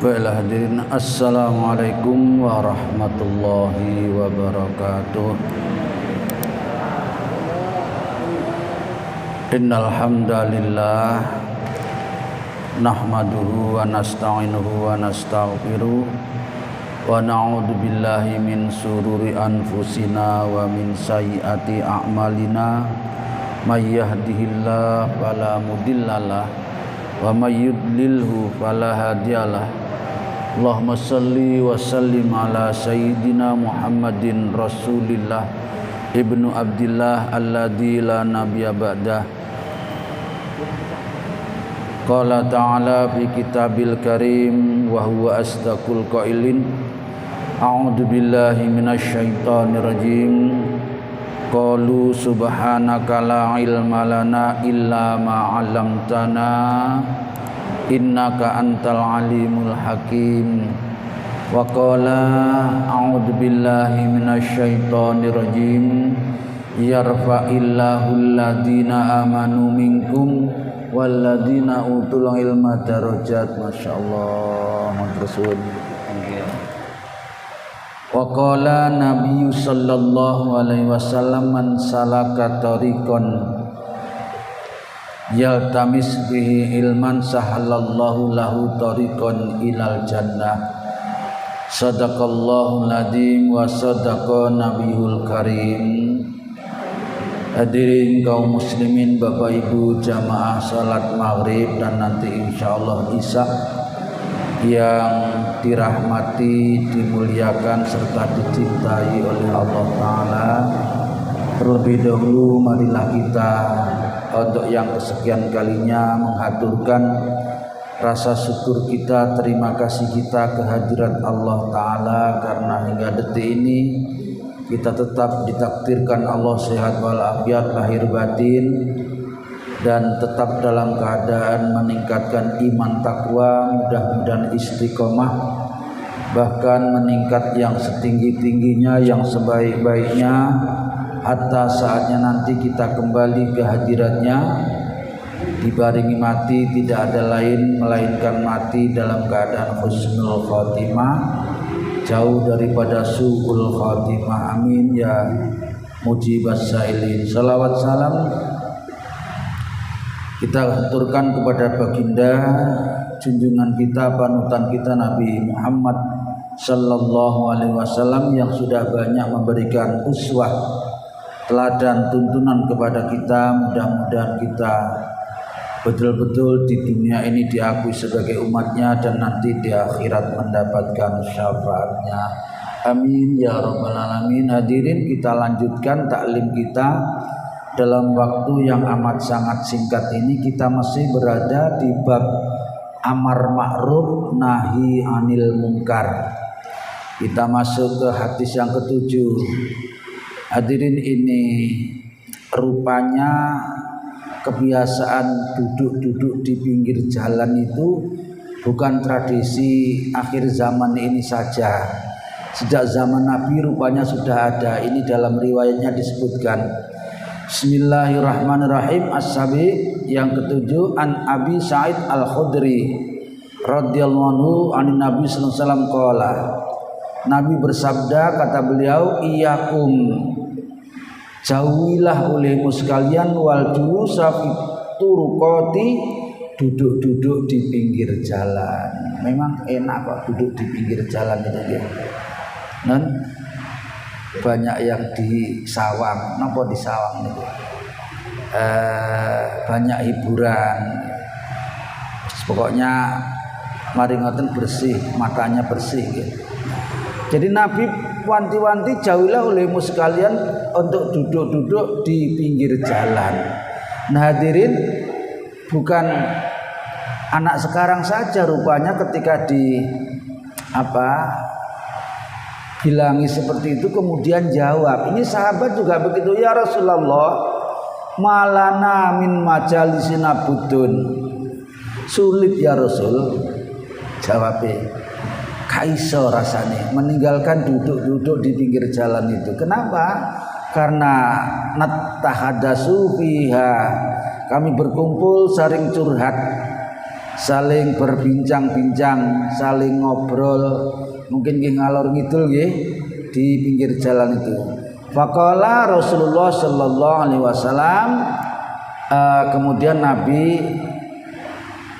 Baiklah hadirin, Assalamualaikum warahmatullahi wabarakatuh. Innal hamdalillah nahmaduhu wa nasta'inuhu wa nastaghfiruh wa na'udzu billahi min sururi anfusina wa min sayyiati a'malina may yahdihillahu fala mudhillalah wa may yudlilhu fala hadiyalah. Allahumma salli wa sallim ala sayyidina Muhammadin Rasulillah ibnu Abdillah alladzi la nabiyya ba'dah. Qala ta'ala fi kitabil karim wa huwa asdaqul qailin. A'udzu billahi minasyaitonir rajim. Qalu subhanaka la ilma lana illa ma 'allamtana innaka antal alimul hakim. Wa qala a'udzu billahi minasyaitonir rajim. Yarfa'illahu alladhina amanu minkum walladhina utul ilma darajat. Masyaallah, madrasul. Wa qala nabiyyu sallallahu alaihi wasallam man salaka tariqan yaltamis bihi ilman sahalallahu lahu tariqan ilal jannah. Sadaqallahul adzim wa sadaqa nabiyul karim. Hadirin kaum muslimin, Bapak Ibu jamaah salat maghrib dan nanti insyaallah isya yang dirahmati, dimuliakan serta dicintai oleh Allah Ta'ala. Terlebih dahulu marilah kita untuk yang kesekian kalinya menghaturkan rasa syukur kita, terima kasih kita kehadirat Allah Ta'ala karena hingga detik ini kita tetap ditakdirkan Allah sehat walafiat lahir batin dan tetap dalam keadaan meningkatkan iman takwa, mudah-mudahan istiqomah, bahkan meningkat yang setinggi-tingginya, yang sebaik-baiknya, hatta saatnya nanti kita kembali ke hadiratnya dibaringi mati, tidak ada lain melainkan mati dalam keadaan husnul khotimah, jauh daripada su'ul khotimah. Amin ya mujibas sa'ilin. Salawat salam kita aturkan kepada baginda junjungan kita, panutan kita Nabi Muhammad sallallahu alaihi wasallam yang sudah banyak memberikan uswah, teladan, tuntunan kepada kita. Mudah-mudahan kita betul-betul di dunia ini diakui sebagai umatnya dan nanti di akhirat mendapatkan syafaatnya. Amin ya rabbal alamin. Hadirin, kita lanjutkan taklim kita. Dalam waktu yang amat sangat singkat ini kita masih berada di bab amar ma'ruf nahi anil munkar. Kita masuk ke hadis yang ke-7. Hadirin, ini rupanya kebiasaan duduk-duduk di pinggir jalan itu bukan tradisi akhir zaman ini saja. Sejak zaman Nabi rupanya sudah ada. Ini dalam riwayatnya disebutkan. Bismillahirrahmanirrahim. As-Sabi yang ke-7, an Abi Sa'id Al-Khudri radhiyallahu anhu anin Nabi sallallahu alaihi wasallam qala. Nabi bersabda, kata beliau, iyyakum, jauhilah olehmu sekalian, wal julusa fi turuqati, duduk-duduk di pinggir jalan. Memang enak kok duduk di pinggir jalan itu dia. Non banyak yang di sawang, napa di sawang itu banyak hiburan. Pokoknya mari ngoten bersih, matanya bersih gitu. Jadi Nabi wanti-wanti, jauhilah olehmu sekalian untuk duduk-duduk di pinggir jalan. Nah hadirin, bukan anak sekarang saja rupanya ketika di bilangi seperti itu kemudian jawab. Ini sahabat juga begitu, ya Rasulullah, malana min majalisina budun. Sulit ya Rasul, jawabnya. Kaiso rasanya meninggalkan duduk-duduk di pinggir jalan itu. Kenapa? Karena natahadasu fiha, kami berkumpul saling curhat, saling berbincang-bincang, saling ngobrol, mungkin ngalor ngidul nggih di pinggir jalan itu. Faqala Rasulullah sallallahu alaihi wasallam, kemudian Nabi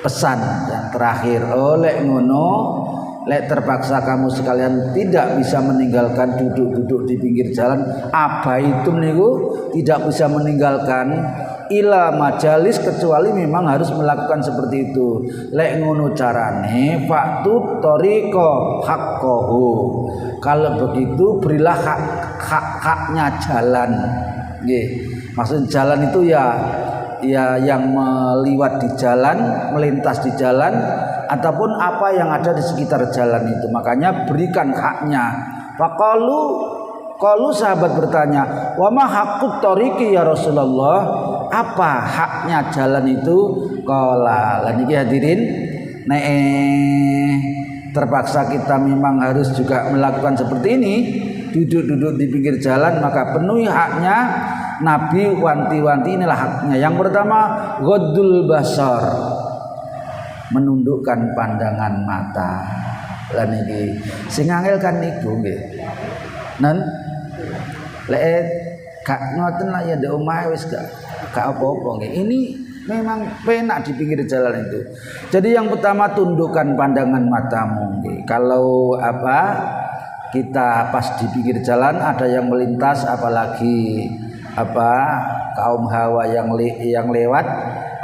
pesan yang terakhir, oleh ngono lek terpaksa kamu sekalian tidak bisa meninggalkan duduk-duduk di pinggir jalan, abaitum niku tidak bisa meninggalkan ila majalis, kecuali memang harus melakukan seperti itu. Lek ngono carane faktu toriko haqqahu, kalau begitu berilah haknya jalan nggih. Maksud jalan itu ya yang meliwat di jalan, melintas di jalan, ataupun apa yang ada di sekitar jalan itu, makanya berikan haknya. Qalu sahabat bertanya, wa ma haqqut tariqi ya Rasulullah, apa haknya jalan itu? Qala, lan iki hadirin, nek terpaksa kita memang harus juga melakukan seperti ini, duduk-duduk di pinggir jalan, maka penuhi haknya. Nabi wanti-wanti inilah haknya. Yang pertama, ghaddul basar, menundukkan pandangan mata. Lan iki sing angel kan niku nggih. Nen lek gak ngoten lah ya ndek omahe wis gak apa-apa nggih. Ini memang penak di pinggir jalan itu. Jadi yang pertama, tundukkan pandangan matamu nggih. Kalau kita pas di pinggir jalan ada yang melintas, apalagi kaum hawa yang lewat,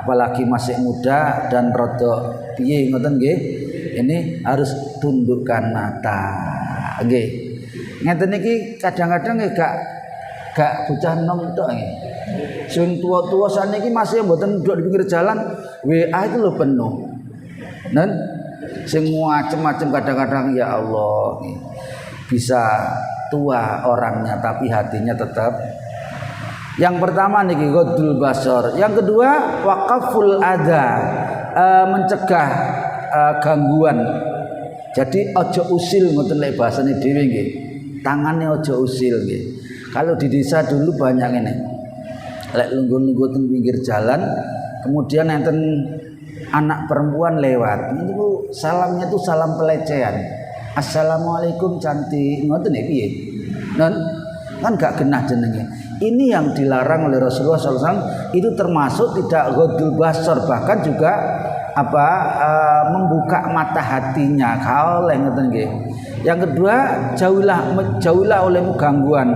apalagi masih muda dan rodok piye ngoten nggih, ini harus tundukkan mata nggih. Ngeten iki kadang-kadang nggih gak bocah nom tok nggih. Sing tua-tua saniki masih mboten duduk di pinggir jalan, WA itu lho penuh. Dan sing macem-macem kadang-kadang ya Allah, bisa tua orangnya tapi hatinya tetap. Yang pertama niki ghaddul basar. Yang kedua, waqaful adza, mencegah gangguan. Jadi ojo usil ngoten lek bahasane dhewe nggih. Tangane ojo usil nggih. Kalau di desa dulu banyak ini. Lek lungguh-lungguh teng pinggir jalan, kemudian enten anak perempuan lewat. Niku salamnya tuh salam pelecehan. Assalamualaikum cantik. Ngoten nggih piye? Kan gak genah jenenge. Ini yang dilarang oleh Rasulullah SAW. Itu termasuk tidak ghaddul basar, bahkan juga membuka mata hatinya. Kalau ngoten nggih. Yang kedua, jauhilah olehmu gangguan.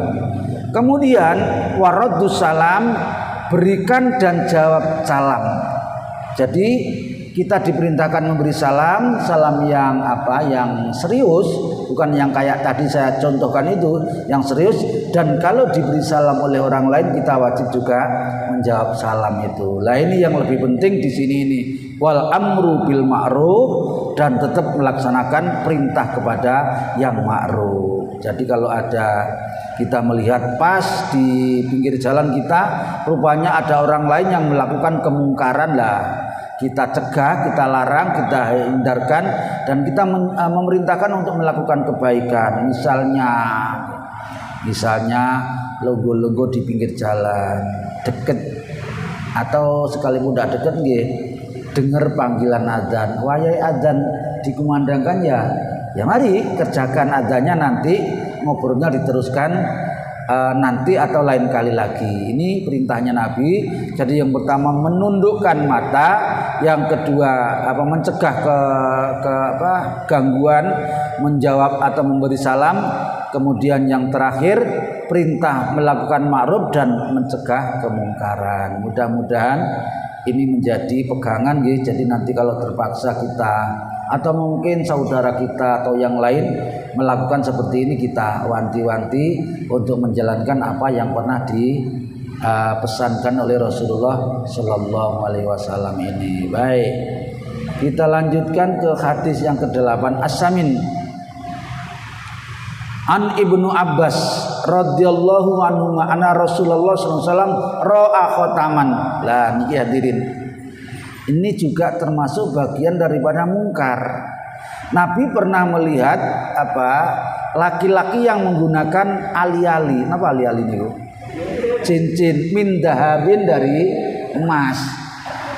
Kemudian waraddus salam, berikan dan jawab salam. Jadi kita diperintahkan memberi salam yang yang serius, bukan yang kayak tadi saya contohkan itu, yang serius. Dan kalau diberi salam oleh orang lain, kita wajib juga menjawab salam itu. Lah ini yang lebih penting di sini ini, wal amru bil ma'ruf, dan tetap melaksanakan perintah kepada yang ma'ruf. Jadi kalau kita melihat pas di pinggir jalan kita, rupanya ada orang lain yang melakukan kemungkaran, lah kita cegah, kita larang, kita hindarkan, dan kita memerintahkan untuk melakukan kebaikan. Misalnya logo-logo di pinggir jalan deket, atau sekalipun tidak deket nggih, dengar panggilan adzan, wayai adzan dikumandangkan ya mari kerjakan adzannya, nanti ngobrolnya diteruskan nanti atau lain kali lagi. Ini perintahnya Nabi. Jadi yang pertama menundukkan mata, yang kedua mencegah ke gangguan, menjawab atau memberi salam, kemudian yang terakhir perintah melakukan ma'ruf dan mencegah kemungkaran. Mudah-mudahan ini menjadi pegangan nggih. Jadi nanti kalau terpaksa kita atau mungkin saudara kita atau yang lain melakukan seperti ini, kita wanti-wanti untuk menjalankan apa yang pernah dipesankan oleh Rasulullah Shallallahu Alaihi Wasallam ini. Baik, kita lanjutkan ke hadis yang ke-8. As-samin an Ibnu Abbas radhiyallahu anhu anna Rasulullah sallallahu alaihi wasallam ra'a khataman. Lah niki hadirin, ini juga termasuk bagian daripada mungkar. Nabi pernah melihat laki-laki yang menggunakan ali-ali. Apa ali-ali niku? Cincin min dahabin, dari emas.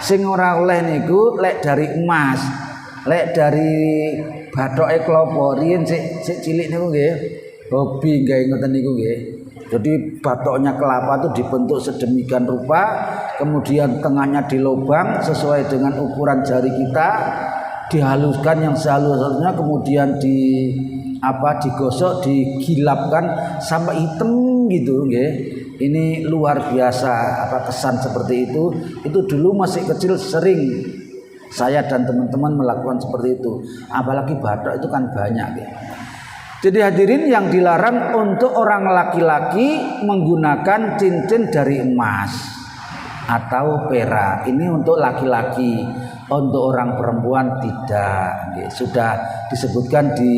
Sing ora oleh niku lek dari emas, lek dari bathoke klapa riyen sik cilik niku nggih. Hobi gawe ngoten niku nggih. Jadi batoknya kelapa itu dibentuk sedemikian rupa, kemudian tengahnya dilobang sesuai dengan ukuran jari kita, dihaluskan yang sehalus-halusnya, kemudian digosok, digilapkan sampai hitam gitu, nggih. Ini luar biasa kesan seperti itu. Itu dulu masih kecil sering saya dan teman-teman melakukan seperti itu. Apalagi batok itu kan banyak, nggih. Jadi hadirin, yang dilarang untuk orang laki-laki menggunakan cincin dari emas atau perak. Ini untuk laki-laki, untuk orang perempuan tidak. Sudah disebutkan di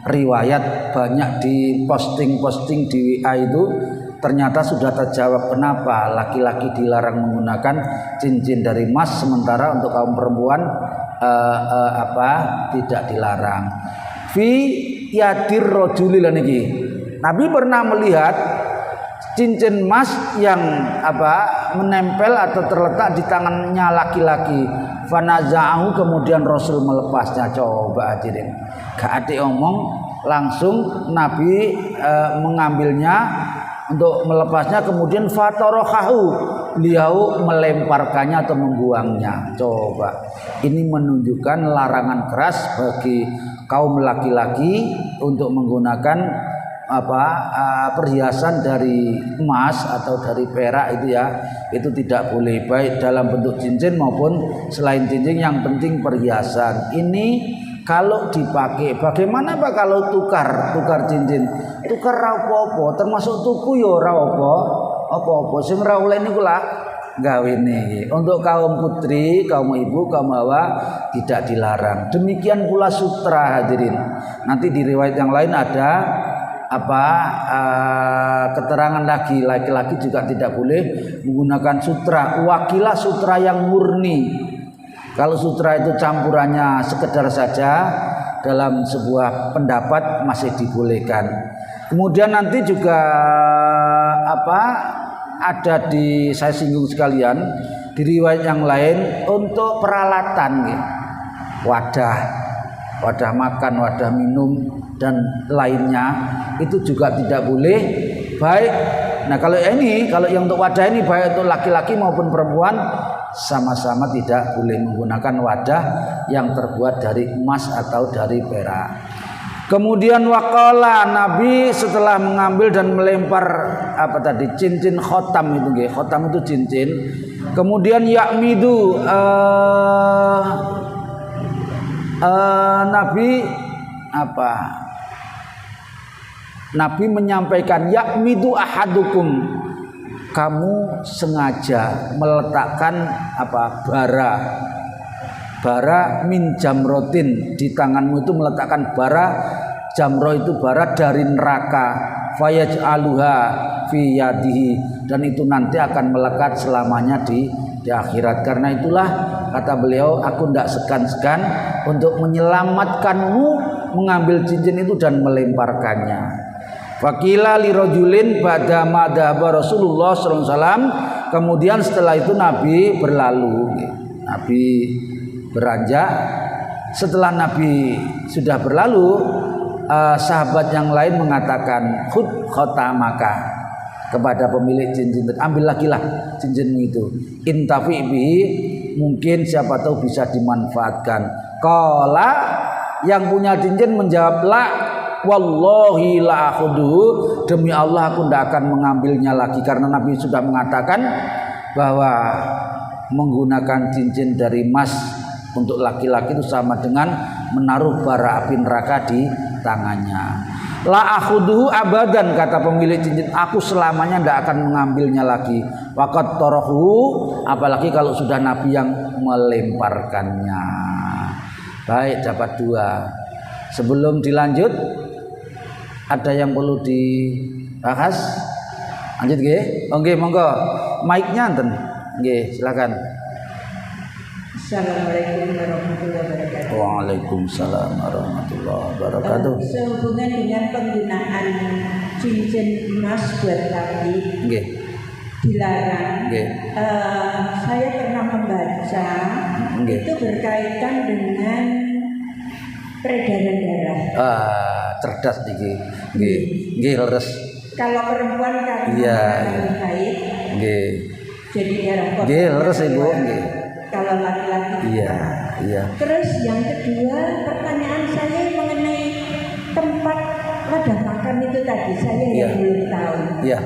riwayat, banyak di posting-posting di WA itu, ternyata sudah terjawab kenapa laki-laki dilarang menggunakan cincin dari emas, sementara untuk kaum perempuan tidak dilarang. Fi yadir rajuli lan iki. Nabi pernah melihat cincin emas yang menempel atau terletak di tangannya laki-laki. Fanaza'ahu, kemudian Rasul melepasnya. Coba hadirin. Gak ada omong, langsung Nabi mengambilnya untuk melepasnya, kemudian fatarahahu, beliau melemparkannya atau membuangnya. Coba. Ini menunjukkan larangan keras bagi kaum laki-laki untuk menggunakan perhiasan dari emas atau dari perak itu ya, itu tidak boleh, baik dalam bentuk cincin maupun selain cincin, yang penting perhiasan. Ini kalau dipakai, bagaimana Pak kalau tukar cincin? Tukar ra apa-apa, termasuk tuku ya ora apa-apa. Sing ra oleh niku lah gawene. Untuk kaum putri, kaum ibu, kaum hawa tidak dilarang. Demikian pula sutra hadirin. Nanti di riwayat yang lain ada keterangan lagi, laki-laki juga tidak boleh menggunakan sutra. Wakilah sutra yang murni. Kalau sutra itu campurannya sekedar saja, dalam sebuah pendapat masih dibolehkan. Kemudian nanti juga ada saya singgung sekalian di riwayat yang lain untuk peralatan, wadah makan, wadah minum dan lainnya itu juga tidak boleh. Baik, nah kalau yang untuk wadah ini baik untuk laki-laki maupun perempuan sama-sama tidak boleh menggunakan wadah yang terbuat dari emas atau dari perak. Kemudian waqala, Nabi setelah mengambil dan melempar cincin khotam itu, khotam itu cincin. Kemudian yakmidu, Nabi menyampaikan yakmidu ahadukum, kamu sengaja meletakkan bara min jamrotin, di tanganmu itu meletakkan bara. Jamroh itu bara dari neraka. Fayaj'aluha fi yadihi, dan itu nanti akan melekat selamanya di akhirat. Karena itulah kata beliau, aku tidak segan-segan untuk menyelamatkanmu mengambil cincin itu dan melemparkannya. Fakila li rajulin ba'da ma dhahaba Rasulullah sallallahu alaihi wasallam. Kemudian setelah itu Nabi berlalu. Nabi beranjak. Setelah Nabi sudah berlalu, sahabat yang lain mengatakan khud khotamaka, kepada pemilik cincin, ambil lagi lah cincinmu itu, intafi bihi, mungkin siapa tahu bisa dimanfaatkan. Qala, yang punya cincin menjawab, la wallahi la akhuduhu, demi Allah aku tidak akan mengambilnya lagi. Karena Nabi sudah mengatakan bahwa menggunakan cincin dari emas untuk laki-laki itu sama dengan menaruh bara api neraka di tangannya. La akhuduhu abadan, kata pemilik cincin, aku selamanya tidak akan mengambilnya lagi. Waqat tarahu, apalagi kalau sudah Nabi yang melemparkannya. Baik, dapat 2. Sebelum dilanjut, ada yang perlu dibahas? Lanjut nggih? Nggih, monggo. Mic-nya enten. Nggih, silakan. Assalamualaikum warahmatullahi wabarakatuh. Waalaikumsalam warahmatullahi wabarakatuh. Sehubungan dengan penggunaan cincin emas buat laki, Nggih. dilarang. Nggih. Saya pernah membaca Nggih. itu berkaitan dengan peredaran darah. Cerdas niki. Nggih. Nggih leres. Kalau perempuan karena Iya, mengalami haid, Nggih. jadi darah kotor. Nggih leres Ibu, nggih. Kalau laki-laki. Iya, iya. Terus yang kedua, pertanyaan saya mengenai tempat wadah makan itu tadi, saya Iya. yang belum tahu. Iya.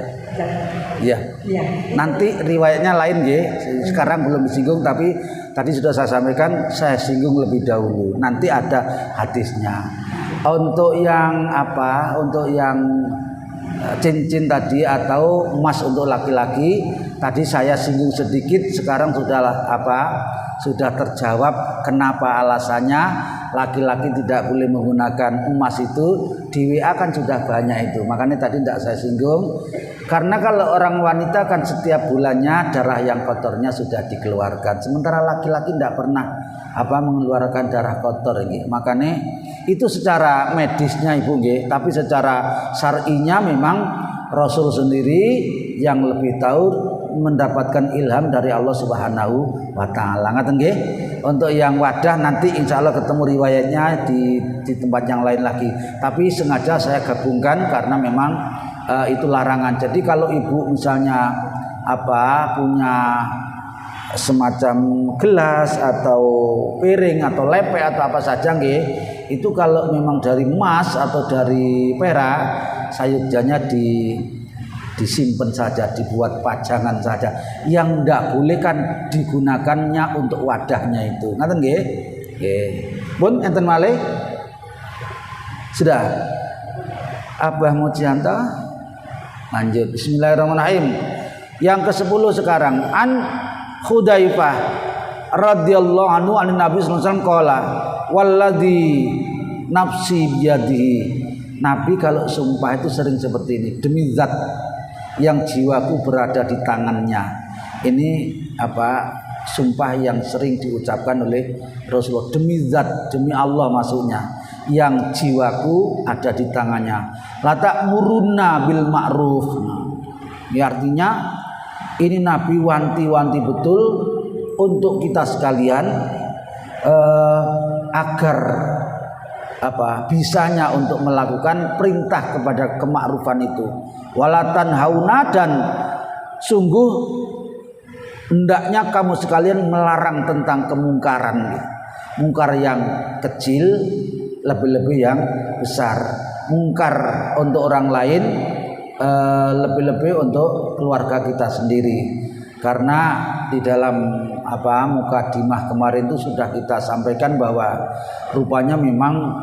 Iya. Ya. Nanti riwayatnya lain nggih. Sekarang belum disinggung tapi tadi sudah saya sampaikan, saya singgung lebih dahulu. Nanti ada hadisnya. Untuk yang apa? Untuk yang cincin tadi atau emas untuk laki-laki tadi saya singgung sedikit, sekarang sudah apa? Sudah terjawab kenapa alasannya laki-laki tidak boleh menggunakan emas itu. Di WA kan sudah banyak itu, makanya tadi tidak saya singgung. Karena kalau orang wanita kan setiap bulannya darah yang kotornya sudah dikeluarkan, sementara laki-laki tidak pernah mengeluarkan darah kotor ini. Makanya itu secara medisnya Ibu nggih, tapi secara syar'inya memang Rasul sendiri yang lebih tahu, mendapatkan ilham dari Allah Subhanahu wa taala. Ngaten nggih. Untuk yang wadah nanti insya Allah ketemu riwayatnya di tempat yang lain lagi. Tapi sengaja saya gabungkan karena memang itu larangan. Jadi kalau ibu misalnya punya semacam gelas atau piring atau lepek atau apa saja nggih, itu kalau memang dari emas atau dari perak, sayujannya disimpan saja, dibuat pajangan saja. Yang ndak boleh kan digunakannya untuk wadahnya itu. Ngaten nggih? Nggih. Pun enten malih? Sudah. Abah Mujianto lanjut. Bismillahirrahmanirrahim. Yang ke-10 sekarang, an Hudzaifah radhiyallahu anhu an Nabi sallallahu alaihi wasallam qala walladzi nafsi biyadihi. Nabi kalau sumpah itu sering seperti ini, demi zat yang jiwaku berada di tangannya. Ini sumpah yang sering diucapkan oleh Rasulullah, demi zat, demi Allah maksudnya, yang jiwaku ada di tangannya. La ta'muruna bil ma'ruf. Ini artinya ini Nabi wanti-wanti betul untuk kita sekalian agar bisanya untuk melakukan perintah kepada kemakrufan itu. Walatan hauna, dan sungguh hendaknya kamu sekalian melarang tentang kemungkaran. Mungkar yang kecil, lebih-lebih yang besar. Mungkar untuk orang lain, lebih-lebih untuk keluarga kita sendiri. Karena di dalam mukadimah kemarin itu sudah kita sampaikan bahwa rupanya memang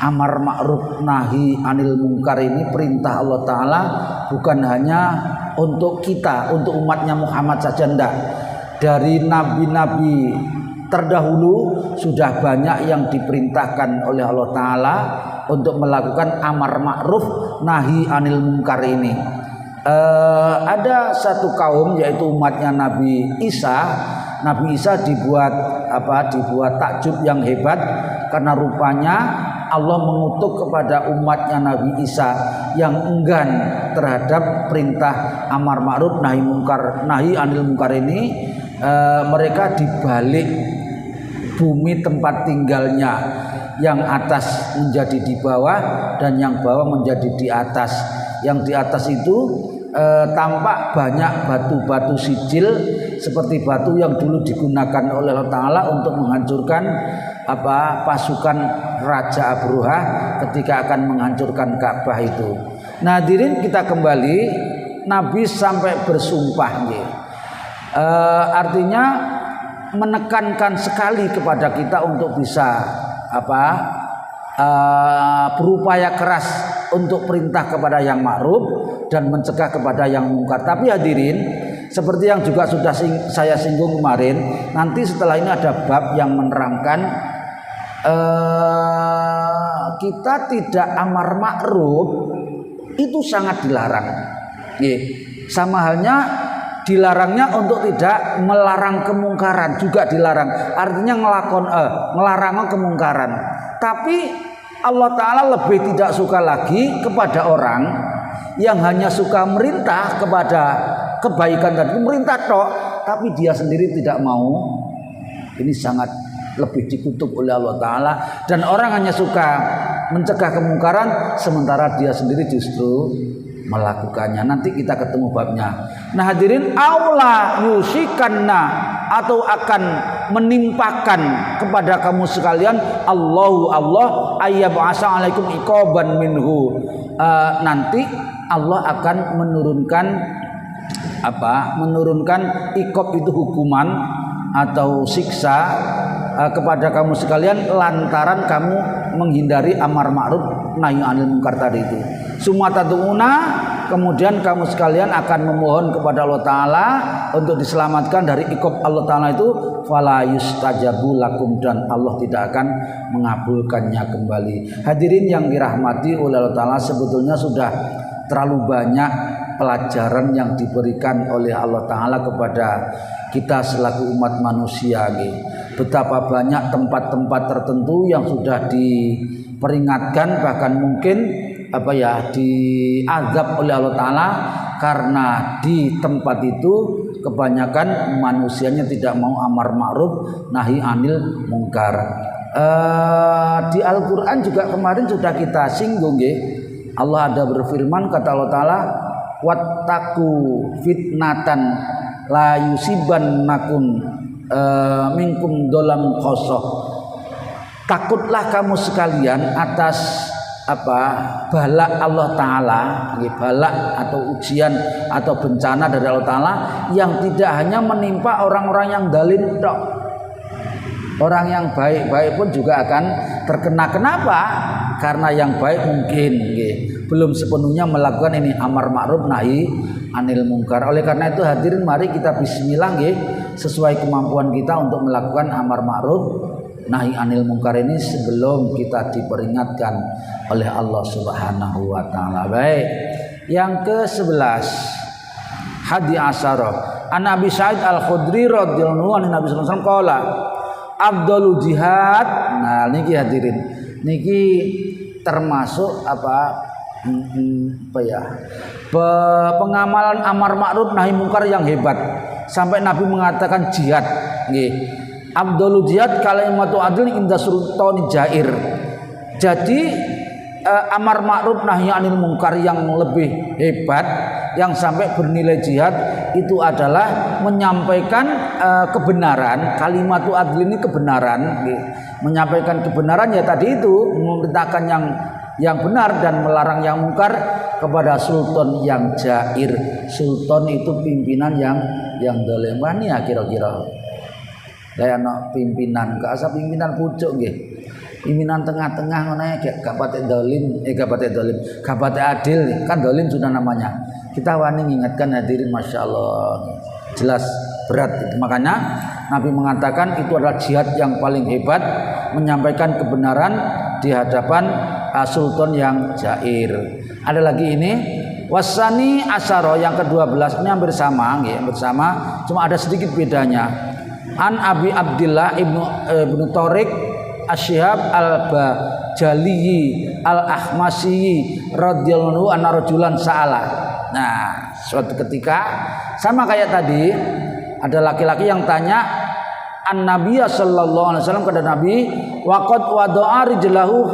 amar ma'ruf nahi anil munkar ini perintah Allah Ta'ala bukan hanya untuk kita, untuk umatnya Muhammad saja, enggak. Dari nabi-nabi terdahulu sudah banyak yang diperintahkan oleh Allah Ta'ala untuk melakukan amar ma'ruf nahi anil munkar ini. Ada satu kaum yaitu umatnya Nabi Isa. Nabi Isa dibuat takjub yang hebat karena rupanya Allah mengutuk kepada umatnya Nabi Isa yang enggan terhadap perintah amar ma'ruf nahi anil munkar ini. Mereka dibalik bumi tempat tinggalnya, yang atas menjadi di bawah dan yang bawah menjadi di atas. Yang di atas itu tampak banyak batu-batu sijil seperti batu yang dulu digunakan oleh Allah Ta'ala untuk menghancurkan pasukan Raja Abruhah ketika akan menghancurkan Ka'bah itu. Nah, hadirin kita kembali, Nabi sampai bersumpah artinya menekankan sekali kepada kita untuk bisa berupaya keras untuk perintah kepada yang ma'ruf dan mencegah kepada yang mungkar. Tapi hadirin, seperti yang juga sudah saya singgung kemarin, nanti setelah ini ada bab yang menerangkan kita tidak amar ma'ruf itu sangat dilarang. Sama halnya dilarangnya untuk tidak melarang kemungkaran juga dilarang. Artinya ngelarang kemungkaran. Tapi Allah Ta'ala lebih tidak suka lagi kepada orang yang hanya suka merintah kepada kebaikan tadi, perintah tok, tapi dia sendiri tidak mau, ini sangat lebih dikutuk oleh Allah Ta'ala. Dan orang hanya suka mencegah kemungkaran, sementara dia sendiri justru melakukannya. Nanti kita ketemu babnya. Nah hadirin, aula yusikanna, atau akan menimpakan kepada kamu sekalian Allah ayyab'asa alaikum iqaban minhu, nanti Allah akan menurunkan iqab itu hukuman atau siksa kepada kamu sekalian lantaran kamu menghindari amar ma'ruf nahi anil munkar tadi itu. Summa tad'una, kemudian kamu sekalian akan memohon kepada Allah Ta'ala untuk diselamatkan dari iqab Allah Ta'ala itu, fala yustajabu lakum, dan Allah tidak akan mengabulkannya kembali. Hadirin yang dirahmati oleh Allah Ta'ala, sebetulnya sudah terlalu banyak pelajaran yang diberikan oleh Allah Ta'ala kepada kita selaku umat manusia. Betapa banyak tempat-tempat tertentu yang sudah diperingatkan, bahkan mungkin diazab oleh Allah Ta'ala karena di tempat itu kebanyakan manusianya tidak mau amar ma'ruf nahi anil munkar. Di Al-Quran juga kemarin sudah kita singgung Allah ada berfirman, kata Allah Ta'ala, wattaqu fitnatan la yusibannakum minkum dolam khosoh. Takutlah kamu sekalian atas bala Allah Ta'ala, bala atau ujian atau bencana dari Allah Ta'ala yang tidak hanya menimpa orang-orang yang zalim tok. Orang yang baik-baik pun juga akan terkena. Kenapa? Karena yang baik mungkin belum sepenuhnya melakukan ini amar ma'ruf nahi anil munkar. Oleh karena itu hadirin, mari kita bismillah sesuai kemampuan kita untuk melakukan amar ma'ruf nahi anil munkar ini sebelum kita diperingatkan oleh Allah Subhanahu wa Ta'ala. Baik, yang ke-11 hadi asyara an Abi Sa'id Al-Khudri radhiyallahu anhu, Nabi sallallahu alaihi wasallam qala afdhalu jihad. Nah niki hadirin, niki termasuk pengamalan amar ma'ruf nahi munkar yang hebat sampai Nabi mengatakan jihad afdhalu jihad kalimatu adl inda sultani jair. Jadi amar ma'ruf nahi anil munkar yang lebih hebat, yang sampai bernilai jihad, itu adalah menyampaikan kebenaran. Kalimatu adl ini kebenaran, menyampaikan kebenaran ya tadi itu, memerintahkan yang benar dan melarang yang mungkar kepada sultan yang jair. Sultan itu pimpinan yang zalim. Ya kira-kira kayak pimpinan, gak asa pimpinan pucuk pimpinan tengah-tengah ngono gak patek zalim, gak patek adil, kan zalim sudah namanya. Kita wani mengingatkan hadirin, masya Allah, jelas berat itu. Makanya Nabi mengatakan itu adalah jihad yang paling hebat, menyampaikan kebenaran di hadapan sultan yang jair. Ada lagi ini wasani asyara, yang ke-12 ini hampir sama, cuma ada sedikit bedanya. An Abi Abdillah ibnu Tariq Asyihab al-Bajali al-Ahmasi radhiyallahu anhu rajulan sa'ala. Nah, suatu ketika sama kayak tadi, ada laki-laki yang tanya an Nabiya sallallahu alaihi wasallam, kepada Nabi, waqad wada'a rijlahu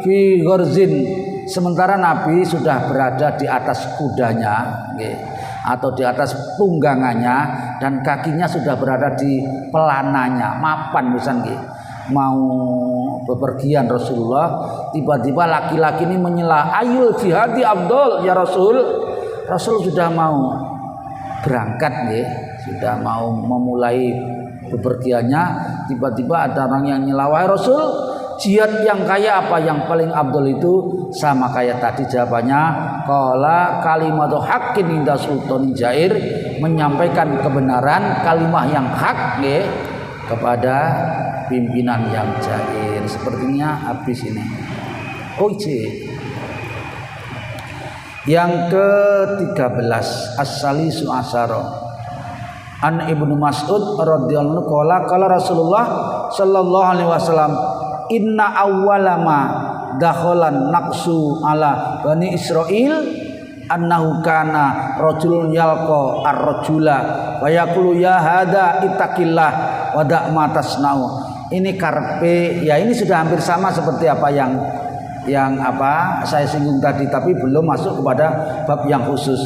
fi gharzin, sementara Nabi sudah berada di atas kudanya atau di atas tunggangannya, dan kakinya sudah berada di pelananya, mapan misalnya mau bepergian Rasulullah. Tiba-tiba laki-laki ini menyela, ayul jihadi afdol ya Rasul. Rasul sudah mau berangkat sudah mau memulai bepergiannya, tiba-tiba ada orang yang nyela, wahai Rasul, jihad yang kaya apa yang paling afdol itu? Sama kayak tadi jawabannya, qala kalimatu haqqin inda sultanin jair, menyampaikan kebenaran, kalimah yang hak kepada pimpinan yang jair. Sepertinya habis ini. Yang ke-13 as-salisu asyara an Ibnu Mas'ud radhiyallahu anhu qala Rasulullah sallallahu alaihi wasallam, inna awwalama dakhalan naqsu ala Bani Israil annahu kana rajulun yalqa ar-rajula wa yaqulu ya hada ittaqillah wa da' ma tasnau. Ini karpe ya, ini sudah hampir sama seperti apa yang saya singgung tadi, tapi belum masuk kepada bab yang khusus.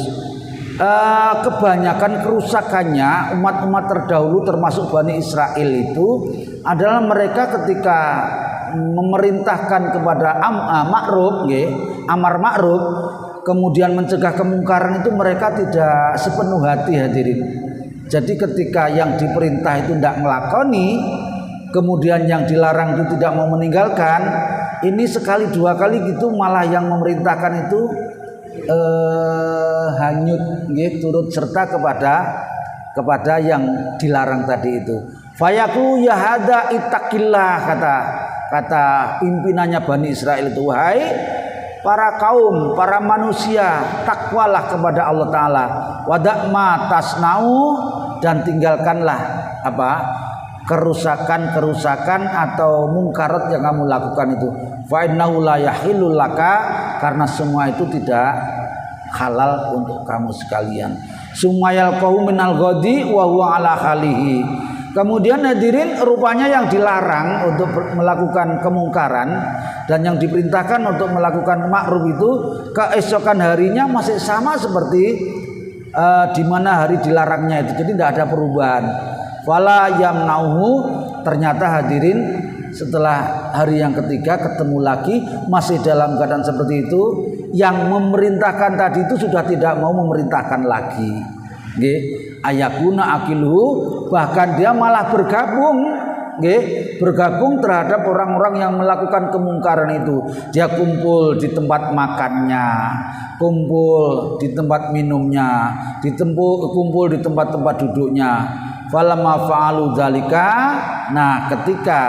Kebanyakan kerusakannya umat-umat terdahulu termasuk Bani Israel itu adalah mereka ketika memerintahkan kepada amar ma'ruf, kemudian mencegah kemungkaran itu mereka tidak sepenuh hati, hadirin. Jadi ketika yang diperintah itu tidak melakoni, kemudian yang dilarang itu tidak mau meninggalkan, ini sekali dua kali gitu malah yang memerintahkan itu hanyut turut serta kepada yang dilarang tadi itu. Fayaqulu ya hada ittaqillah, kata pimpinannya Bani Israel itu, wahai para kaum, para manusia, takwalah kepada Allah Ta'ala, wada' ma tasnau, dan tinggalkanlah kerusakan atau mungkarat yang kamu lakukan itu. Fa innahu la yahillu laka, karena semua itu tidak halal untuk kamu sekalian. Sumayal qaum minal ghadi wa huwa ala khalihi. Kemudian hadirin, rupanya yang dilarang untuk melakukan kemungkaran dan yang diperintahkan untuk melakukan ma'ruf itu keesokan harinya masih sama seperti di mana hari dilarangnya itu. Jadi tidak ada perubahan. Fala yamnauhu, ternyata hadirin setelah hari yang ketiga ketemu lagi masih dalam keadaan seperti itu. Yang memerintahkan tadi itu sudah tidak mau memerintahkan lagi. Nggih, ayakuna akiluhu, bahkan dia malah bergabung terhadap orang-orang yang melakukan kemungkaran itu. Dia kumpul di tempat makannya, kumpul di tempat minumnya, kumpul di tempat-tempat duduknya. Falamma fa'alu dzalika, nah ketika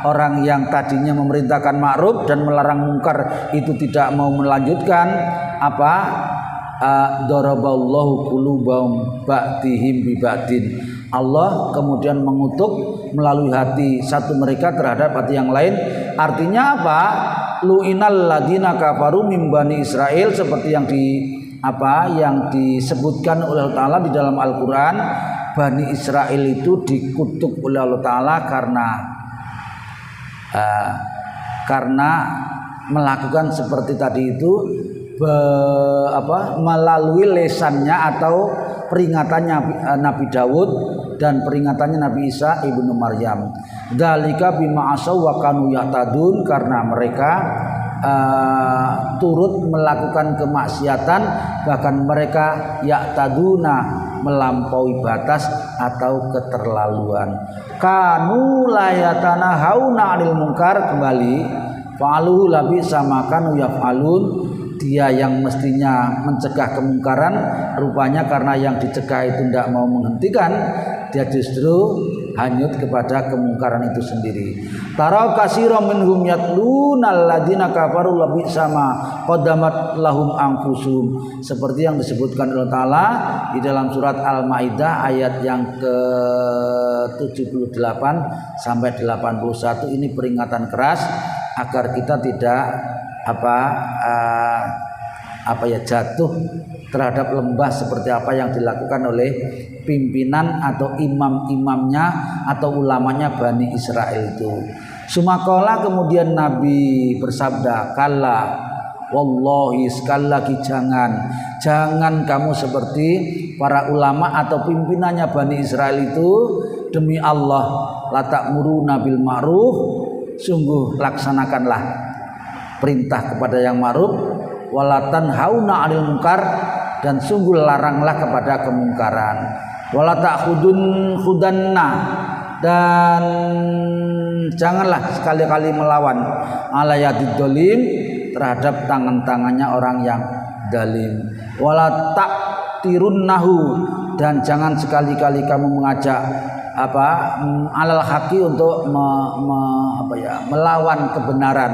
orang yang tadinya memerintahkan ma'ruf dan melarang mungkar itu tidak mau melanjutkan, daraballahu qulubahum ba'dihim bi ba'din. Allah kemudian mengutuk melalui hati satu mereka terhadap hati yang lain. Artinya lu'inal ladina kafaru min bani Israel, seperti yang disebutkan oleh Allah Ta'ala di dalam Al-Quran. Bani Israel itu dikutuk oleh Allah Ta'ala karena melakukan seperti tadi itu, melalui lesannya atau peringatannya Nabi Daud dan peringatannya Nabi Isa ibnu Maryam. Dzalika bima asaw wa kanu ya'tadun, karena mereka turut melakukan kemaksiatan, bahkan mereka ya'taduna, melampaui batas atau keterlaluan. Kanu layatana hauna 'anil munkar, kembali fa'aluhu labi sama kanu yaf'alun. Dia yang mestinya mencegah kemungkaran, rupanya karena yang dicegah itu tidak mau menghentikan, dia justru hanyut kepada kemungkaran itu sendiri. Tara katsiran minhum yatluna alladziina kafaru labi sama qaddamat lahum anfusuhum, seperti yang disebutkan Allah Ta'ala di dalam surat Al-Maidah ayat yang ke-78 sampai 81. Ini peringatan keras agar kita tidak jatuh terhadap lembah seperti apa yang dilakukan oleh pimpinan atau imam-imamnya atau ulamanya Bani Israel itu. Sumakola, kemudian Nabi bersabda, kalla wallahi, sekali lagi jangan kamu seperti para ulama atau pimpinannya Bani Israel itu, demi Allah, la ta'muruna bil ma'ruf, sungguh laksanakanlah perintah kepada yang ma'ruf, wala tanhauna 'anil munkar, dan sungguh laranglah kepada kemungkaran, wala ta'khudanna, dan janganlah sekali-kali melawan ala yadid dolim, terhadap tangan-tangannya orang yang zalim, wala ta'tirunnahu, dan jangan sekali-kali kamu mengajak alal haqi, untuk melawan kebenaran,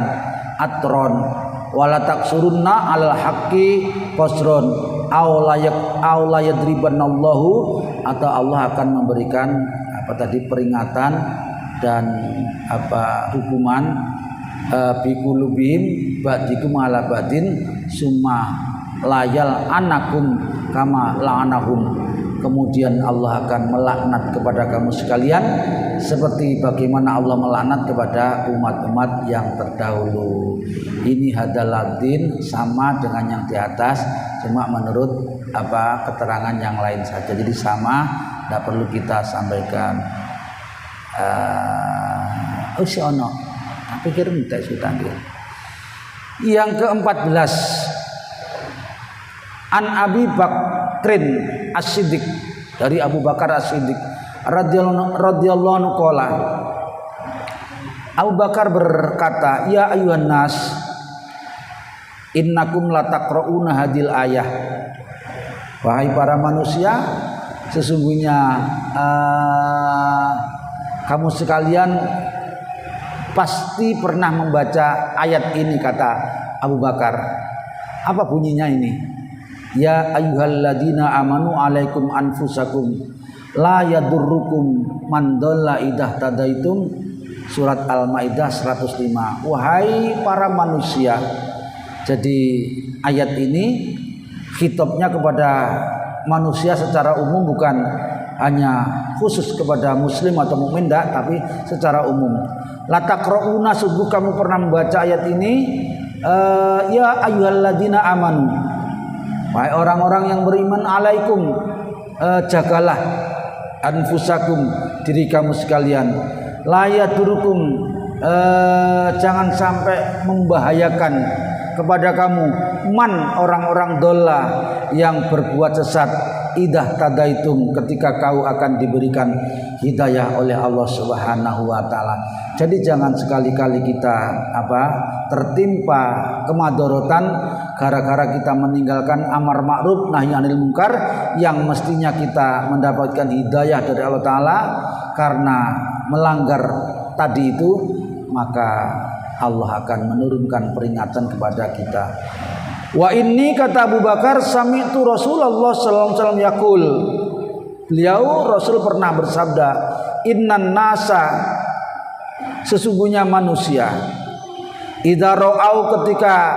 atron, wala taksurunna alal haqqi qasron, aw la yadribanallahu, atau Allah akan memberikan peringatan dan hukuman biqulubihim ba'dikum ala ba'din summa layal anakum kama la'anahum. Kemudian Allah akan melaknat kepada kamu sekalian seperti bagaimana Allah melaknat kepada umat-umat yang terdahulu. Ini hadalah din, sama dengan yang di atas, cuma menurut keterangan yang lain saja. Jadi sama, tidak perlu kita sampaikan. Usiono, pikir minta sudah dia. Yang ke-14, An Abi Bakrin As-Siddiq, dari Abu Bakar As-Siddiq radhiyallahu anhu qala, Abu Bakar berkata, ya ayuhan nas, innakum lataqra'una hadil ayah. Wahai para manusia, sesungguhnya kamu sekalian pasti pernah membaca ayat ini, kata Abu Bakar. Apa bunyinya ini? Ya ayyuhalladzina amanu alaikum anfusakum la yadurrukum man dhalla idza tadaitum. Surat Al-Maidah 105. Wahai para manusia. Jadi ayat ini khitabnya kepada manusia secara umum, bukan hanya khusus kepada muslim atau mukmin, tapi secara umum. Lataqra'una, sungguh kamu pernah membaca ayat ini. Ya ayyuhalladzina amanu, wahai orang-orang yang beriman, alaikum, jagalah anfusakum, diri kamu sekalian, la yadurukum, jangan sampai membahayakan kepada kamu, man, orang-orang dola yang berbuat sesat, idah tadaitum, ketika kau akan diberikan hidayah oleh Allah Subhanahu wa taala. Jadi jangan sekali-kali kita tertimpa kemadorotan gara-gara kita meninggalkan amar ma'ruf nahi anil munkar yang mestinya kita mendapatkan hidayah dari Allah taala. Karena melanggar tadi itu, maka Allah akan menurunkan peringatan kepada kita. Wa inni, kata Abu Bakar, sami'tu Rasulullah sallallahu alaihi wasallam yaqul. Beliau Rasul pernah bersabda, innan nasa, sesungguhnya manusia, idza ra'au, ketika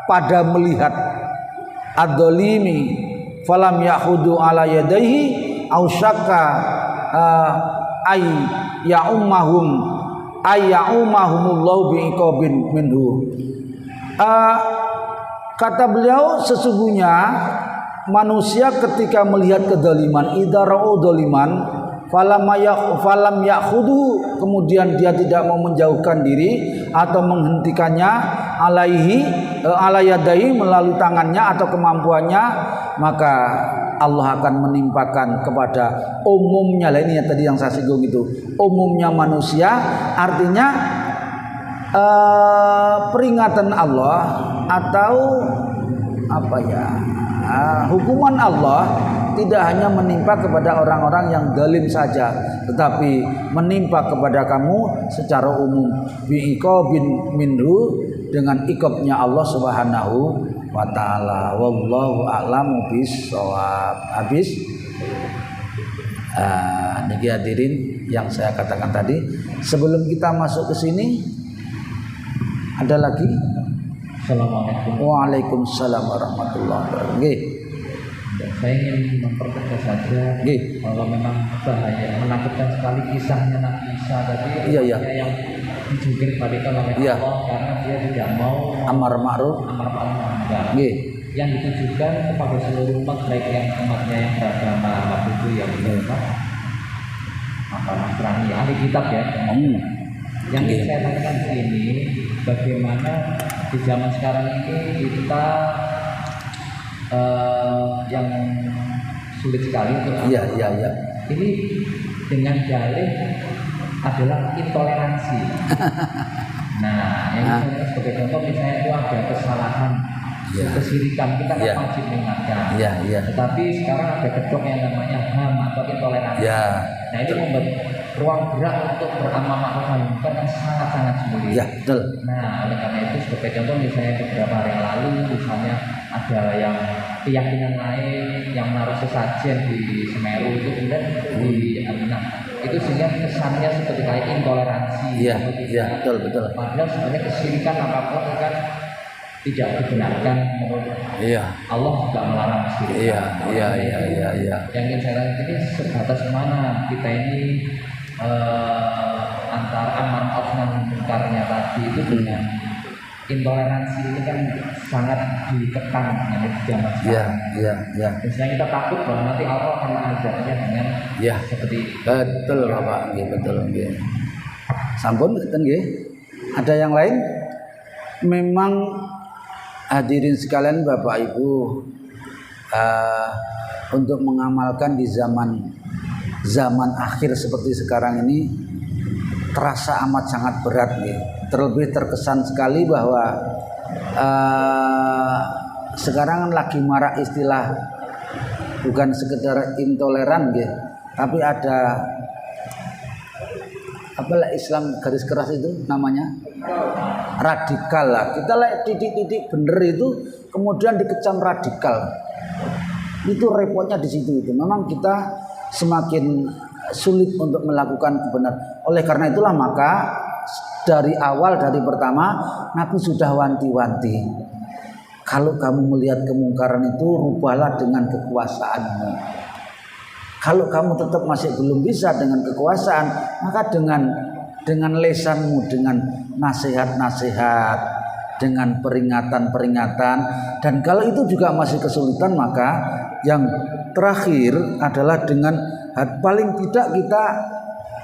pada melihat, ad-dzalimi falam yahudu ala yadayhi au syakka ay ya'ummahumullahu bi'iqabin minhu. Kata beliau, sesungguhnya manusia ketika melihat kezaliman, idza ra'u dzaliman falam ya'khudu, kemudian dia tidak mau menjauhkan diri atau menghentikannya, ala yadai, melalui tangannya atau kemampuannya, maka Allah akan menimpakan kepada umumnya. Ini yang tadi yang saya singgung itu, umumnya manusia, artinya peringatan Allah atau hukuman Allah tidak hanya menimpa kepada orang-orang yang zalim saja, tetapi menimpa kepada kamu secara umum, bi'iqabin minhu, dengan iqabnya Allah Subhanahu wa ta'ala. Wallahu a'lamu bis-shawab. Habis niki hadirin yang saya katakan tadi. Sebelum kita masuk ke sini, ada lagi? Assalamualaikum. Waalaikumsalam warahmatullahi wabarakatuh. Saya ingin mempertegas saja, kalau memang bahaya, menakutkan sekali kisahnya Nabi Isa tadi, yang dijungkir balikan oleh Allah karena dia tidak mau amar ma'ruf nahi. Yang ditujukan kepada seluruh umat, baik yang umatnya yang beragama waktu itu yang Nasrani, ahli kitab ya. Yang ingin saya tanyakan di sini, bagaimana di zaman sekarang ini kita yang sulit sekali untuk ini dengan dalih adalah intoleransi. Nah, yang misalnya sebagai contoh, misalnya itu ada kesalahan, kesirikan, kita kan wajib mengingatkan. Tetapi sekarang ada kedok yang namanya HAM atau intoleransi. Nah, ini membuat ruang gerak untuk beramal ma'ruf nahi munkar kan sangat-sangat sulit. Betul. Nah, oleh karena itu sebagai contoh, misalnya beberapa hari yang lalu, misalnya ada yang keyakinan lain yang menaruh sesajen di Semeru itu, kemudian di Aminah itu, sehingga kesannya seperti kayak intoleransi. Betul. Padahal sebenarnya kesirikan apapun kan tidak dibenarkan menurut Allah juga melarang seperti Iya. Yang ingin saya tanya ini sebatas mana kita ini antara amar ma'ruf nahi mungkarnya tadi itu dengan intoleransi ini kan sangat dikekang di zaman sekarang. Iya. Misalnya kita takut bahwa nanti Allah akan mengajarnya dengan seperti betul Bapak, betul nggih. Sampun ngeten nggih. Ada yang lain? Memang hadirin sekalian Bapak Ibu, untuk mengamalkan di zaman akhir seperti sekarang ini terasa amat sangat berat nih. Terlebih terkesan sekali bahwa sekarang lagi marak istilah bukan sekedar intoleran gitu, tapi ada apalah Islam garis keras itu namanya radikal lah. Kita lihat titik-titik bener itu kemudian dikecam radikal. Itu repotnya di situ itu. Memang kita semakin sulit untuk melakukan kebenaran. Oleh karena itulah maka dari awal, dari pertama Nabi sudah wanti-wanti. Kalau kamu melihat kemungkaran itu, rubahlah dengan kekuasaanmu. Kalau kamu tetap masih belum bisa dengan kekuasaan, maka dengan lesanmu, dengan nasihat-nasihat, dengan peringatan-peringatan. Dan kalau itu juga masih kesulitan, maka yang terakhir adalah dengan paling tidak kita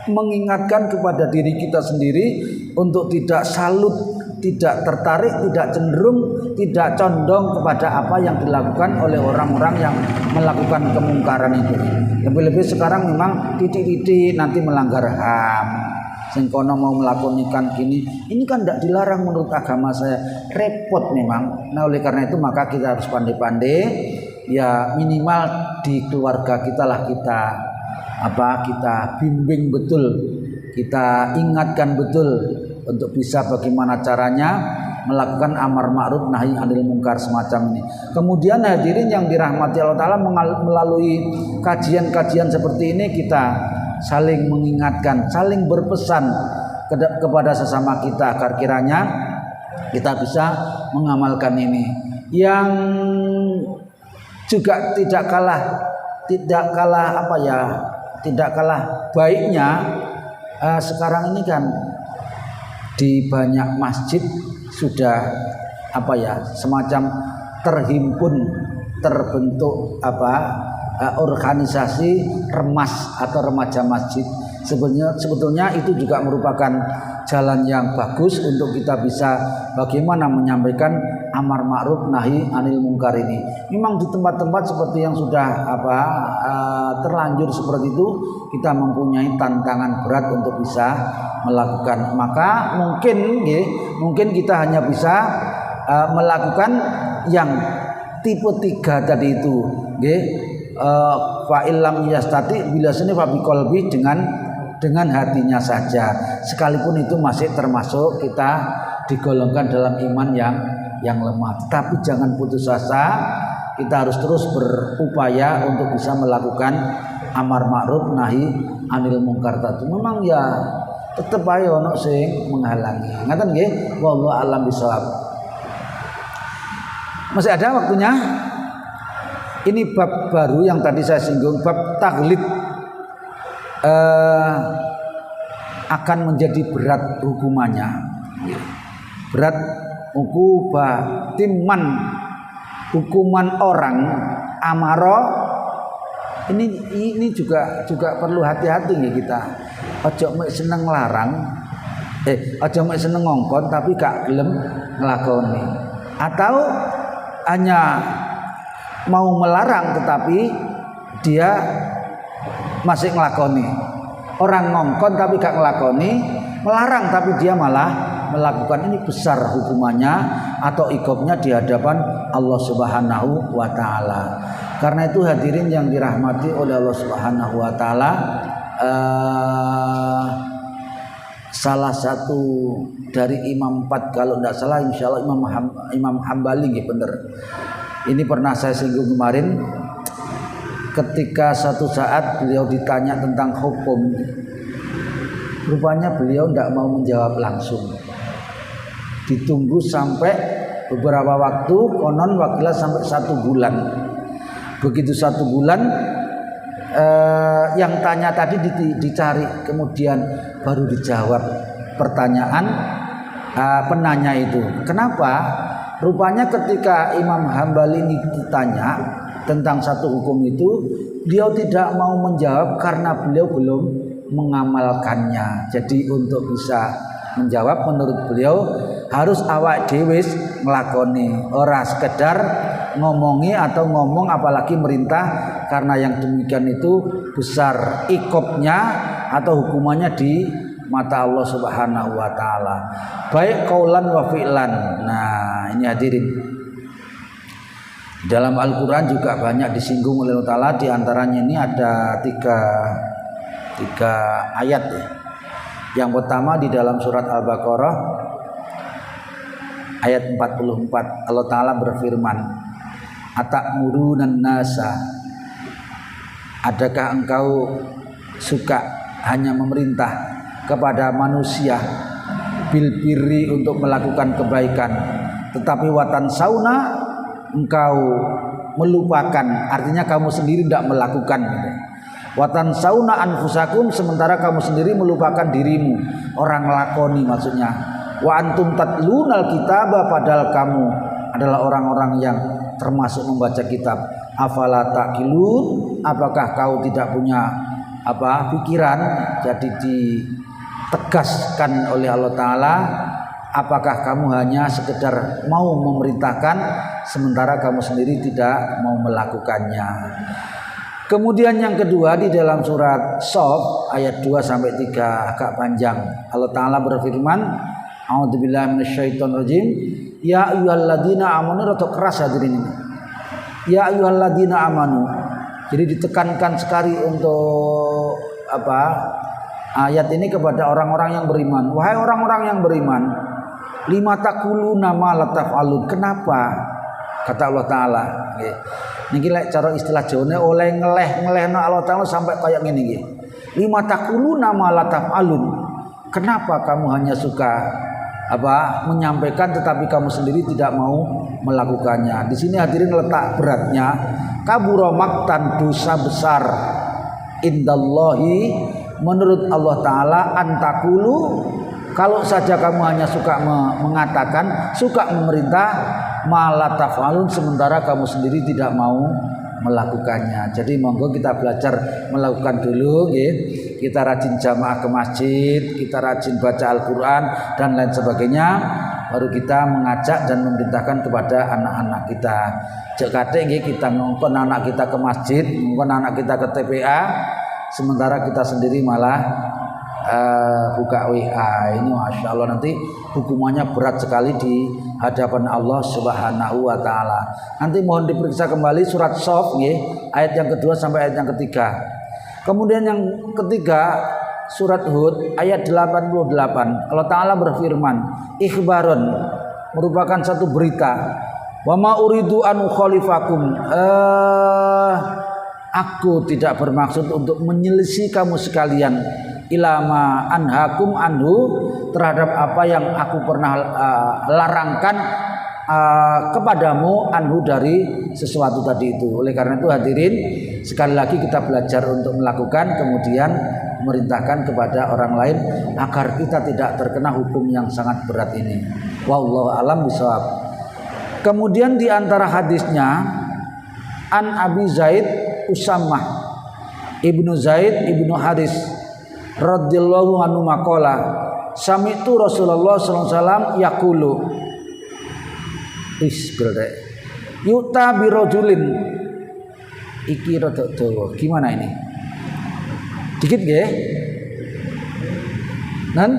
mengingatkan kepada diri kita sendiri untuk tidak salut, tidak tertarik, tidak cenderung, tidak condong kepada apa yang dilakukan oleh orang-orang yang melakukan kemungkaran itu. Lebih-lebih sekarang memang titik-titik nanti melanggar HAM. Sengkono mau melakukan gini, ini kan tidak dilarang menurut agama saya. Repot memang. Nah oleh karena itu maka kita harus pandai-pandai, ya minimal di keluarga kita lah kita bimbing betul, kita ingatkan betul untuk bisa bagaimana caranya melakukan amar ma'ruf nahi anil munkar semacam ini. Kemudian hadirin yang dirahmati Allah Ta'ala, melalui kajian-kajian seperti ini kita saling mengingatkan, saling berpesan kepada sesama kita agar kiranya kita bisa mengamalkan ini. Yang juga tidak kalah baiknya, sekarang ini kan di banyak masjid sudah semacam terbentuk organisasi remas atau remaja masjid. Sebetulnya itu juga merupakan jalan yang bagus untuk kita bisa bagaimana menyampaikan amar ma'ruf nahi anil munkar ini. Memang di tempat-tempat seperti yang sudah terlanjur seperti itu, kita mempunyai tantangan berat untuk bisa melakukan. Maka mungkin kita hanya bisa melakukan yang tipe 3 tadi itu, fa illam yastati bila sini fa biqalbi, dengan hatinya saja, sekalipun itu masih termasuk kita digolongkan dalam iman yang lemah. Tapi jangan putus asa, kita harus terus berupaya untuk bisa melakukan amar ma'ruf nahi anil munkar tadi. Memang ya tetep ae ono sing menghalangi. Ngaten nggih, wallahu alam bisawab. Masih ada waktunya? Ini bab baru yang tadi saya singgung, bab taglid. Akan menjadi berat hukumannya, berat hukuman orang amaro ini juga perlu hati-hati nih kita. Ojo mek seneng larang, ojo mek seneng ngongkon tapi gak gelem nglakoni, atau hanya mau melarang tetapi dia masih ngelakoni. Orang ngongkon tapi gak ngelakoni, melarang tapi dia malah melakukan, ini besar hukumannya atau iqabnya di hadapan Allah Subhanahu wa taala. Karena itu hadirin yang dirahmati oleh Allah Subhanahu wa taala, salah satu dari Imam 4 kalau tidak salah, insyaallah Imam Hambali bener. Ini pernah saya singgung kemarin. Ketika satu saat beliau ditanya tentang hukum, rupanya beliau tidak mau menjawab langsung. Ditunggu sampai beberapa waktu, konon wakilah sampai 1 bulan. Begitu 1 bulan, yang tanya tadi dicari, kemudian baru dijawab pertanyaan penanya itu. Kenapa? Rupanya ketika Imam Hambali ini ditanya tentang satu hukum itu, beliau tidak mau menjawab karena beliau belum mengamalkannya. Jadi untuk bisa menjawab menurut beliau harus awak dhewe nglakoni, ora sekedar ngomongi atau ngomong apalagi merintah, karena yang demikian itu besar ikobnya atau hukumannya di mata Allah Subhanahu wa taala, baik qaulan wa fi'lan. Nah, ini hadirin, dalam Al-Qur'an juga banyak disinggung oleh Allah Taala, di antaranya ini ada tiga ayat ya. Yang pertama di dalam surat Al-Baqarah ayat 44, Allah Ta'ala berfirman, atakmurunan nasa, adakah engkau suka hanya memerintah kepada manusia bil birri untuk melakukan kebaikan, tetapi watan sauna engkau melupakan, artinya kamu sendiri tidak melakukan gitu. Watan sauna anfusakum, sementara kamu sendiri melupakan dirimu, orang lakoni maksudnya. Wa antum tatlunal kitaba, padahal kamu adalah orang-orang yang termasuk membaca kitab. Afala taqilun, apakah kau tidak punya pikiran? Jadi ditegaskan oleh Allah Ta'ala, apakah kamu hanya sekedar mau memerintahkan sementara kamu sendiri tidak mau melakukannya. Kemudian yang kedua di dalam surat Shaf ayat 2 sampai 3 agak panjang. Allah Ta'ala berfirman, a'udzubillahi minasyaitonirrajim, ya ayyuhalladzina amanu, rotok keras hadirin ini. Ya ayyuhalladzina amanu. Jadi ditekankan sekali untuk ayat ini kepada orang-orang yang beriman. Wahai orang-orang yang beriman, lima taquluna ma la taf'alun. Kenapa? Kata Allah Ta'ala, nggih. Niki lek cara istilah Jawane oleh ngeleh-ngelehno Allah Ta'ala sampai kayak ngene iki. Lima taquluna ma la taf'alun. Kenapa kamu hanya suka menyampaikan tetapi kamu sendiri tidak mau melakukannya? Di sini hadirin letak beratnya, kabura maktan, dosa besar indallahi, menurut Allah Ta'ala, antakulu, kalau saja kamu hanya suka mengatakan, suka memerintah, malah tafalun, sementara kamu sendiri tidak mau melakukannya. Jadi monggo kita belajar melakukan dulu, ya. Kita rajin jamaah ke masjid, kita rajin baca Al-Quran dan lain sebagainya, baru kita mengajak dan memerintahkan kepada anak-anak kita. Cek kate kita ngongkon anak kita ke masjid, ngongkon anak kita ke TPA, sementara kita sendiri malah buka WA. Ini Masya Allah, nanti hukumannya berat sekali di hadapan Allah Subhanahu wa Ta'ala. Nanti mohon diperiksa kembali surat Shaf ayat yang kedua sampai ayat yang ketiga. Kemudian yang ketiga surat Hud ayat 88, Allah Ta'ala berfirman, ikhbaron, merupakan satu berita, wa ma uridu an ukhalifakum, aku tidak bermaksud untuk menyelisih kamu sekalian, ilama anhakum anhu, terhadap apa yang aku pernah larangkan kepadamu anhu, dari sesuatu tadi itu. Oleh karena itu hadirin, sekali lagi kita belajar untuk melakukan, kemudian memerintahkan kepada orang lain agar kita tidak terkena hukum yang sangat berat ini. Wallahu alam bishawab. Kemudian di antara hadisnya, an Abi Zaid Usamah ibnu Zaid ibnu Haris radhiyallahu anhu maqala, sami'tu Rasulullah sallallahu alaihi wasallam yaqulu, yuta birojulin, iki rada dawa, gimana ini? Dikit nggih? Nan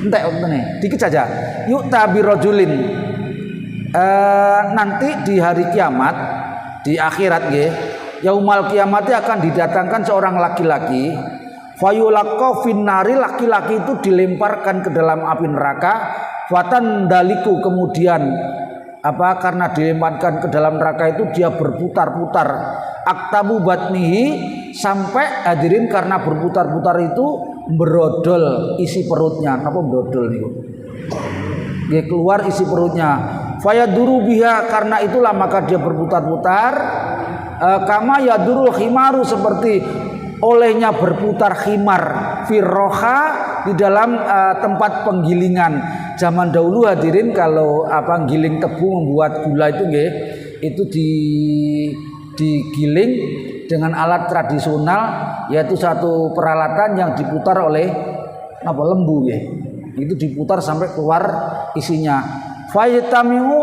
entek omtene, dikit saja. Yuta birojulin, nanti di hari kiamat, di akhirat nggih, yaumal kiamati akan didatangkan seorang laki-laki, fayulaqqa finnari, laki-laki itu dilemparkan ke dalam api neraka, fatan daliku, kemudian karena dilemparkan ke dalam neraka itu dia berputar-putar, aktabu batnihi, sampai hadirin karena berputar-putar itu berodol isi perutnya. Apa berodol niku? keluar isi perutnya. Fayaduru biha, karena itulah maka dia berputar-putar kama yadurul khimaru, seperti olehnya berputar khimar firroha di dalam tempat penggilingan. Zaman dahulu hadirin kalau giling tebu membuat gula itu nggih, itu digiling dengan alat tradisional, yaitu satu peralatan yang diputar oleh lembu nggih. Itu diputar sampai keluar isinya. Faytamiu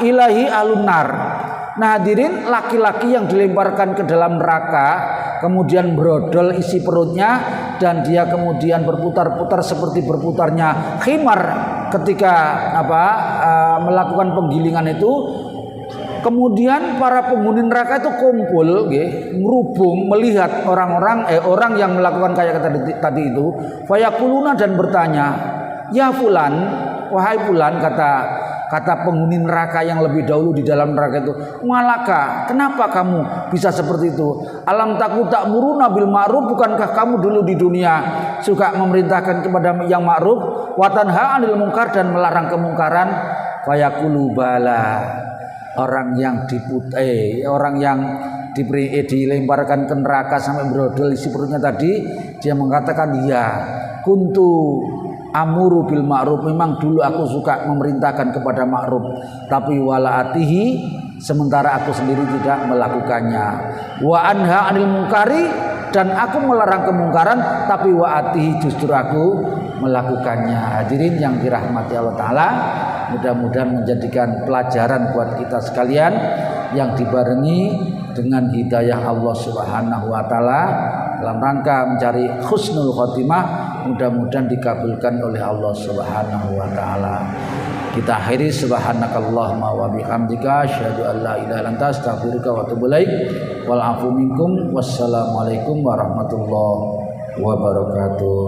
ilahi alunar. Nah hadirin, laki-laki yang dilemparkan ke dalam neraka kemudian brodol isi perutnya dan dia kemudian berputar-putar seperti berputarnya khimar ketika melakukan penggilingan itu. Kemudian para penghuni neraka itu kumpul ngerubung melihat orang yang melakukan kayak tadi itu. Fayakuluna, dan bertanya, ya fulan, wahai fulan, kata penghuni neraka yang lebih dahulu di dalam neraka itu, malaka, kenapa kamu bisa seperti itu? Alam taku ta'muruna bil ma'ruf, bukankah kamu dulu di dunia suka memerintahkan kepada yang ma'ruf, wa tanha 'anil munkar, dan melarang kemungkaran? Fayaqulu bala. Orang yang dilemparkan ke neraka sampai brodol isi perutnya tadi, dia mengatakan, ya kuntu amuru bil ma'ruf, memang dulu aku suka memerintahkan kepada ma'ruf, tapi walaatihi, sementara aku sendiri tidak melakukannya. Wa anha 'anil munkari, dan aku melarang kemungkaran, tapi wa'atihi, justru aku melakukannya. Hadirin yang dirahmati Allah Ta'ala, mudah-mudahan menjadikan pelajaran buat kita sekalian yang dibarengi dengan hidayah Allah Subhanahu wa Ta'ala dalam rangka mencari husnul khotimah. Mudah-mudahan dikabulkan oleh Allah Subhanahu wa Ta'ala. Kita akhiri, subhanakallahumma wa bihamdika asyhadu an la ilaha illa anta astaghfiruka wa atubu ilaik. Wal afu minkum. Wassalamualaikum warahmatullahi wabarakatuh.